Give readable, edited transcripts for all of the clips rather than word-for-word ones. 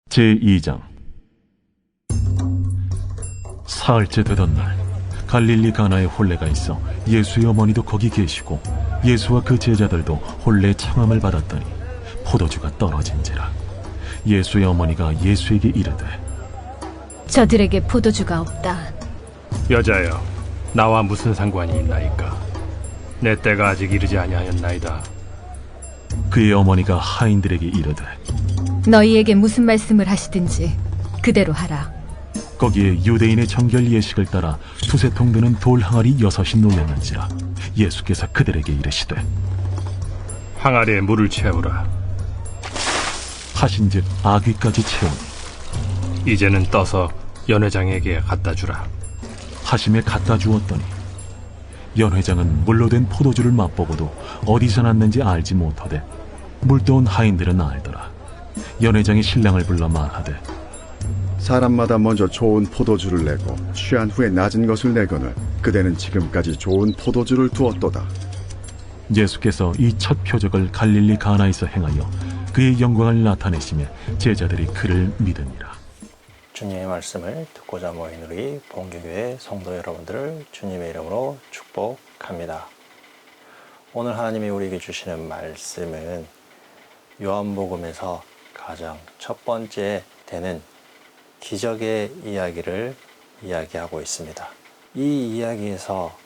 제2장. 사흘째 되던 날 갈릴리 가나에 혼례가 있어 예수의 어머니도 거기 계시고 예수와 그 제자들도 혼례 청함을 받았더니 포도주가 떨어진지라. 예수의 어머니가 예수에게 이르되 저들에게 포도주가 없다. 여자여, 나와 무슨 상관이 있나이까? 내 때가 아직 이르지 아니하였나이다. 그의 어머니가 하인들에게 이르되 너희에게 무슨 말씀을 하시든지 그대로 하라. 거기에 유대인의 정결 예식을 따라 두세 통 드는 돌 항아리 6이 놓였는지라. 예수께서 그들에게 이르시되 항아리에 물을 채우라. 하신즉 아귀까지 채우니 이제는 떠서 연회장에게 갖다 주라. 하심에 갖다 주었더니 연회장은 물로 된 포도주를 맛보고도 어디서 났는지 알지 못하되 물떠온 하인들은 알더라. 연회장이 신랑을 불러 말하되 사람마다 먼저 좋은 포도주를 내고 취한 후에 낮은 것을 내거늘 그대는 지금까지 좋은 포도주를 두었도다. 예수께서 이 첫 표적을 갈릴리 가나에서 행하여 그의 영광을 나타내시며 제자들이 그를 믿으니라. 주님의 말씀을 듣고자 모인 우리 봉교교회 성도 여러분들을 주님의 이름으로 축복합니다. 오늘 하나님이 우리에게 주시는 말씀은 요한복음에서 가장 첫 번째 되는 기적의 이야기를 이야기하고 있습니다. 이 이야기에서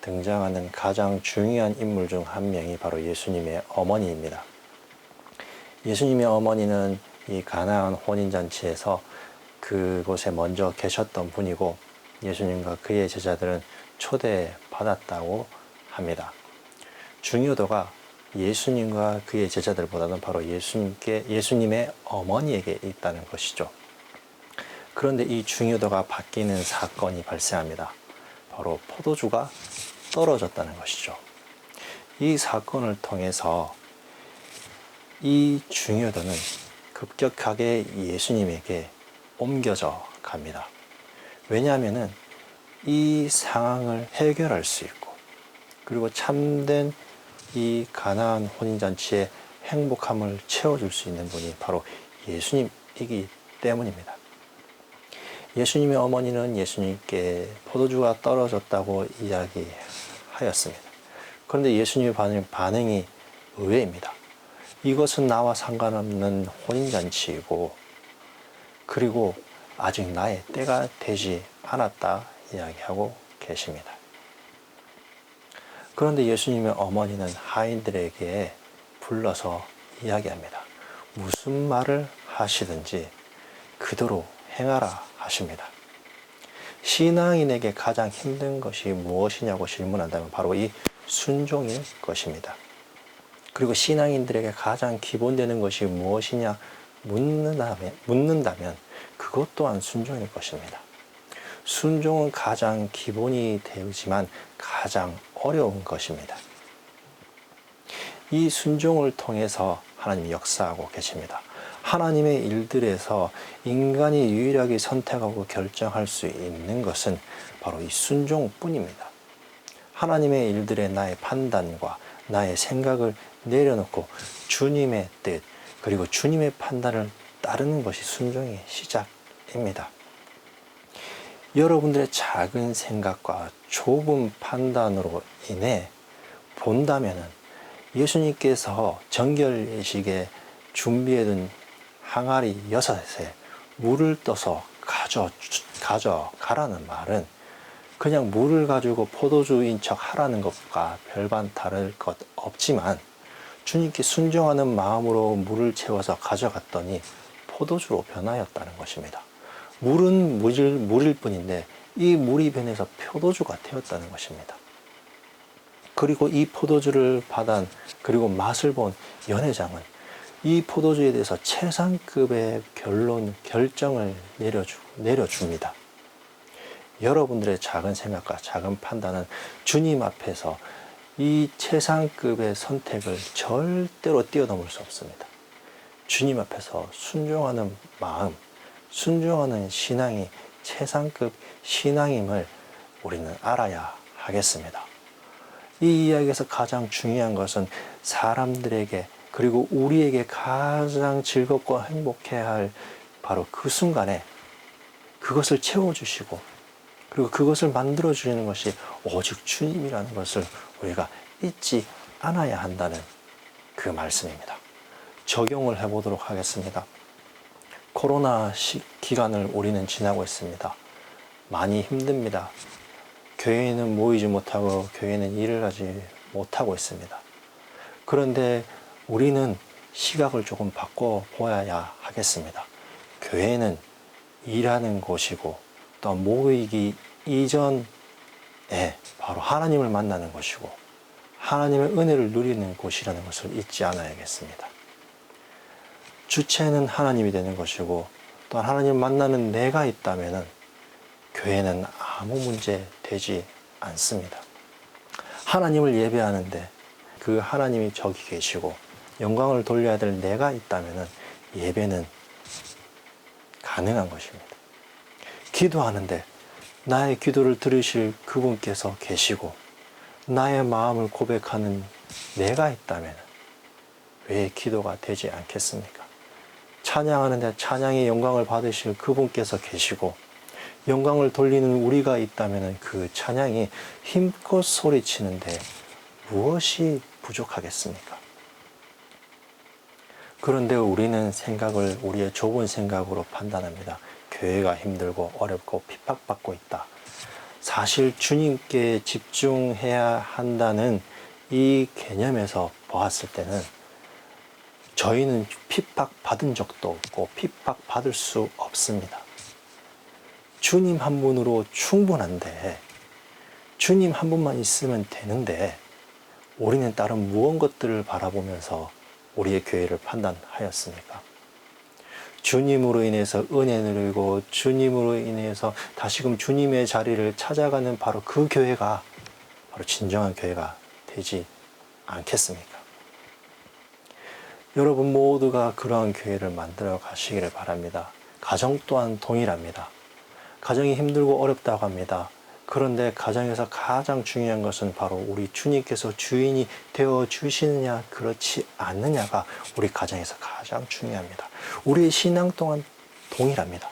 등장하는 가장 중요한 인물 중 한 명이 바로 예수님의 어머니입니다. 예수님의 어머니는 이 가나안 혼인잔치에서 그곳에 먼저 계셨던 분이고 예수님과 그의 제자들은 초대받았다고 합니다. 중요도가 예수님과 그의 제자들보다는 바로 예수님의 어머니에게 있다는 것이죠. 그런데 이 중요도가 바뀌는 사건이 발생합니다. 바로 포도주가 떨어졌다는 것이죠. 이 사건을 통해서 이 중요도는 급격하게 예수님에게 옮겨져 갑니다. 왜냐하면 이 상황을 해결할 수 있고 그리고 참된 이 가나안 혼인잔치의 행복함을 채워줄 수 있는 분이 바로 예수님이기 때문입니다. 예수님의 어머니는 예수님께 포도주가 떨어졌다고 이야기하였습니다. 그런데 예수님의 반응이 의외입니다. 이것은 나와 상관없는 혼인잔치이고 그리고 아직 나의 때가 되지 않았다 이야기하고 계십니다. 그런데 예수님의 어머니는 하인들에게 불러서 이야기합니다. 무슨 말을 하시든지 그대로 행하라 하십니다. 신앙인에게 가장 힘든 것이 무엇이냐고 질문한다면 바로 이 순종일 것입니다. 그리고 신앙인들에게 가장 기본되는 것이 무엇이냐 묻는다면 그것 또한 순종일 것입니다. 순종은 가장 기본이 되지만 가장 어려운 것입니다. 이 순종을 통해서 하나님이 역사하고 계십니다. 하나님의 일들에서 인간이 유일하게 선택하고 결정할 수 있는 것은 바로 이 순종뿐입니다. 하나님의 일들에 나의 판단과 나의 생각을 내려놓고 주님의 뜻 그리고 주님의 판단을 따르는 것이 순종의 시작입니다. 여러분들의 작은 생각과 좁은 판단으로 인해 본다면은 예수님께서 정결 예식에 준비해둔 항아리 6에 물을 떠서 가져가라는 말은 그냥 물을 가지고 포도주인 척 하라는 것과 별반 다를 것 없지만 주님께 순종하는 마음으로 물을 채워서 가져갔더니 포도주로 변하였다는 것입니다. 물은 물일 뿐인데 이 물이 변해서 포도주가 되었다는 것입니다. 그리고 이 포도주를 받은 그리고 맛을 본 연회장은 이 포도주에 대해서 최상급의 결정을 내려줍니다. 여러분들의 작은 생각과 작은 판단은 주님 앞에서 이 최상급의 선택을 절대로 뛰어넘을 수 없습니다. 주님 앞에서 순종하는 마음, 순종하는 신앙이 최상급 신앙임을 우리는 알아야 하겠습니다. 이 이야기에서 가장 중요한 것은 사람들에게 그리고 우리에게 가장 즐겁고 행복해야 할 바로 그 순간에 그것을 채워주시고 그리고 그것을 만들어주시는 것이 오직 주님이라는 것을 우리가 잊지 않아야 한다는 그 말씀입니다. 적용을 해보도록 하겠습니다. 코로나 기간을 우리는 지나고 있습니다. 많이 힘듭니다. 교회에는 모이지 못하고 교회는 일을 하지 못하고 있습니다. 그런데 우리는 시각을 조금 바꿔보아야 하겠습니다. 교회는 일하는 곳이고 또 모이기 이전에 바로 하나님을 만나는 것이고 하나님의 은혜를 누리는 곳이라는 것을 잊지 않아야겠습니다. 주체는 하나님이 되는 것이고 또 하나님을 만나는 내가 있다면 교회는 아무 문제 되지 않습니다. 하나님을 예배하는데 그 하나님이 저기 계시고 영광을 돌려야 될 내가 있다면 예배는 가능한 것입니다. 기도하는데 나의 기도를 들으실 그분께서 계시고 나의 마음을 고백하는 내가 있다면 왜 기도가 되지 않겠습니까? 찬양하는데 찬양의 영광을 받으실 그분께서 계시고 영광을 돌리는 우리가 있다면 그 찬양이 힘껏 소리치는데 무엇이 부족하겠습니까? 그런데 우리는 생각을 우리의 좁은 생각으로 판단합니다. 교회가 힘들고 어렵고 핍박받고 있다. 사실 주님께 집중해야 한다는 이 개념에서 보았을 때는 저희는 핍박받은 적도 없고 핍박받을 수 없습니다. 주님 한 분으로 충분한데 주님 한 분만 있으면 되는데 우리는 다른 무언 것들을 바라보면서 우리의 교회를 판단하였습니까? 주님으로 인해서 은혜 누리고 주님으로 인해서 다시금 주님의 자리를 찾아가는 바로 그 교회가 바로 진정한 교회가 되지 않겠습니까? 여러분 모두가 그러한 교회를 만들어 가시기를 바랍니다. 가정 또한 동일합니다. 가정이 힘들고 어렵다고 합니다. 그런데 가정에서 가장 중요한 것은 바로 우리 주님께서 주인이 되어 주시느냐 그렇지 않느냐가 우리 가정에서 가장 중요합니다. 우리의 신앙 또한 동일합니다.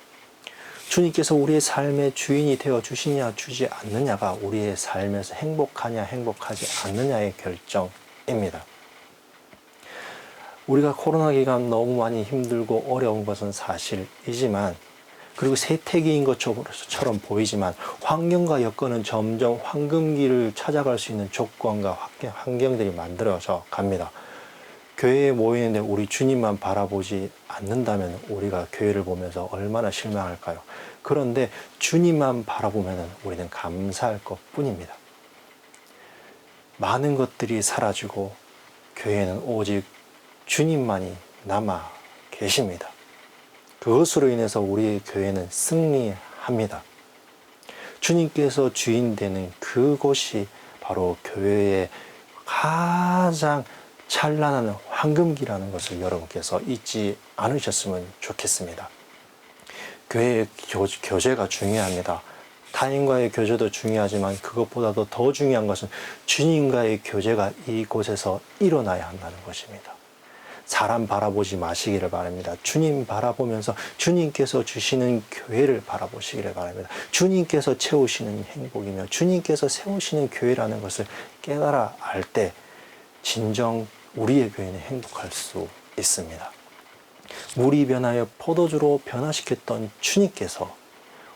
주님께서 우리의 삶의 주인이 되어 주시냐 주지 않느냐가 우리의 삶에서 행복하냐 행복하지 않느냐의 결정입니다. 우리가 코로나 기간 너무 많이 힘들고 어려운 것은 사실이지만 그리고 세태기인 것처럼 보이지만 환경과 여건은 점점 황금기를 찾아갈 수 있는 조건과 환경들이 만들어져 갑니다. 교회에 모이는데 우리 주님만 바라보지 않는다면 우리가 교회를 보면서 얼마나 실망할까요? 그런데 주님만 바라보면 우리는 감사할 것뿐입니다. 많은 것들이 사라지고 교회는 오직 주님만이 남아 계십니다. 그것으로 인해서 우리의 교회는 승리합니다. 주님께서 주인 되는 그곳이 바로 교회의 가장 찬란한 황금기라는 것을 여러분께서 잊지 않으셨으면 좋겠습니다. 교회의 교제가 중요합니다. 타인과의 교제도 중요하지만 그것보다도 더 중요한 것은 주님과의 교제가 이곳에서 일어나야 한다는 것입니다. 사람 바라보지 마시기를 바랍니다. 주님 바라보면서 주님께서 주시는 교회를 바라보시기를 바랍니다. 주님께서 채우시는 행복이며 주님께서 세우시는 교회라는 것을 깨달아 알 때 진정 우리의 교회는 행복할 수 있습니다. 물이 변하여 포도주로 변화시켰던 주님께서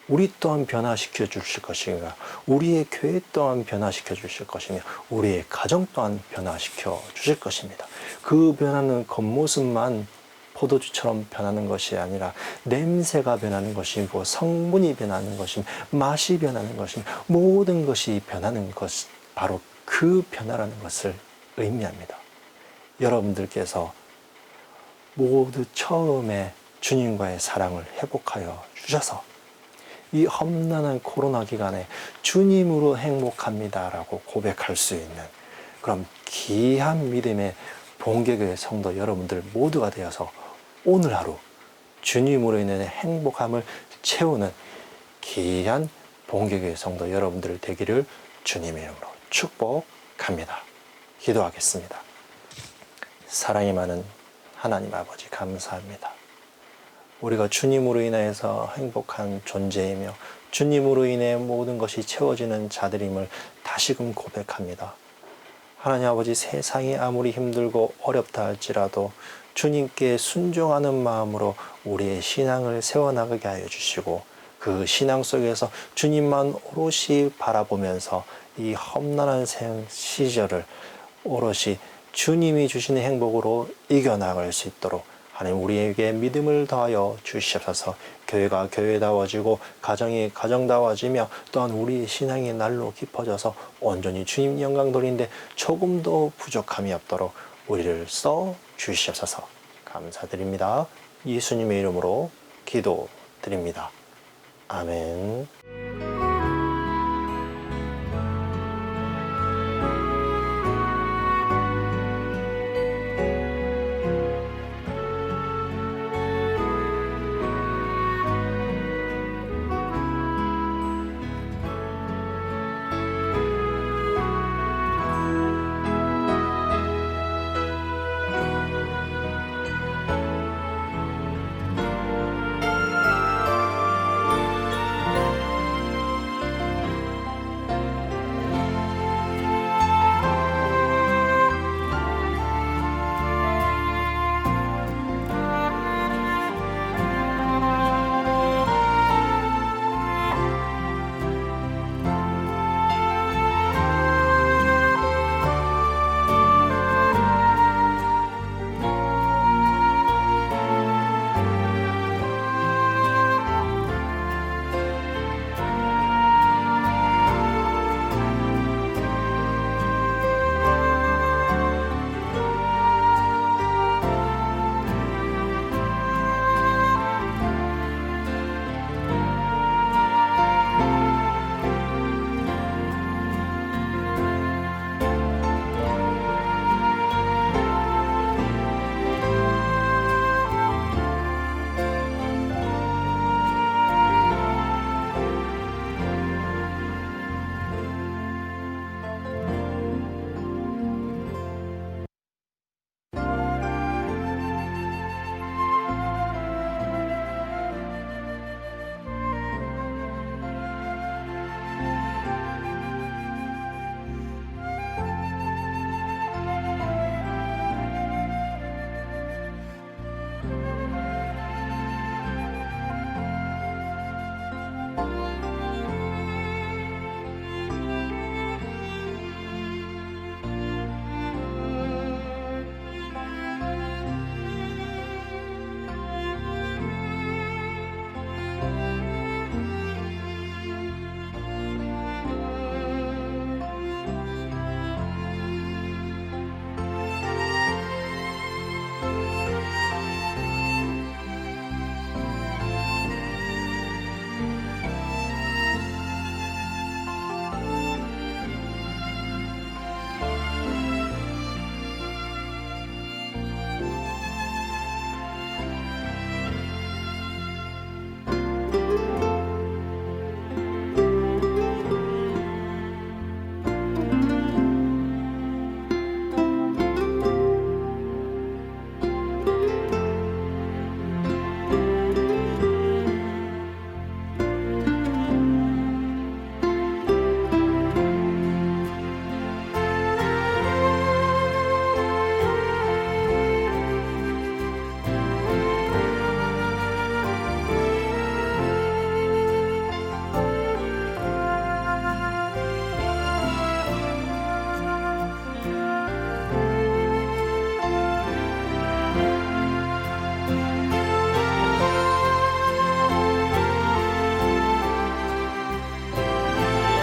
우리 또한 변화시켜 주실 것이며 우리의 교회 또한 변화시켜 주실 것이며 우리의 가정 또한 변화시켜 주실 것입니다. 그 변하는 겉모습만 포도주처럼 변하는 것이 아니라 냄새가 변하는 것이고 성분이 변하는 것이며 맛이 변하는 것이며 모든 것이 변하는 것 바로 그 변화라는 것을 의미합니다. 여러분들께서 모두 처음에 주님과의 사랑을 회복하여 주셔서 이 험난한 코로나 기간에 주님으로 행복합니다라고 고백할 수 있는 그런 귀한 믿음의 본교교의 성도 여러분들 모두가 되어서 오늘 하루 주님으로 인해 행복함을 채우는 귀한 본교교의 성도 여러분들 되기를 주님의 이름으로 축복합니다. 기도하겠습니다. 사랑이 많은 하나님 아버지 감사합니다. 우리가 주님으로 인해서 행복한 존재이며 주님으로 인해 모든 것이 채워지는 자들임을 다시금 고백합니다. 하나님 아버지, 세상이 아무리 힘들고 어렵다 할지라도 주님께 순종하는 마음으로 우리의 신앙을 세워나가게 하여 주시고 그 신앙 속에서 주님만 오롯이 바라보면서 이 험난한 시절을 오롯이 주님이 주시는 행복으로 이겨나갈 수 있도록 하나님 우리에게 믿음을 더하여 주시옵소서. 교회가 교회다워지고 가정이 가정다워지며 또한 우리의 신앙이 날로 깊어져서 온전히 주님 영광 돌리는데 조금도 부족함이 없도록 우리를 써 주시옵소서. 감사드립니다. 예수님의 이름으로 기도드립니다. 아멘.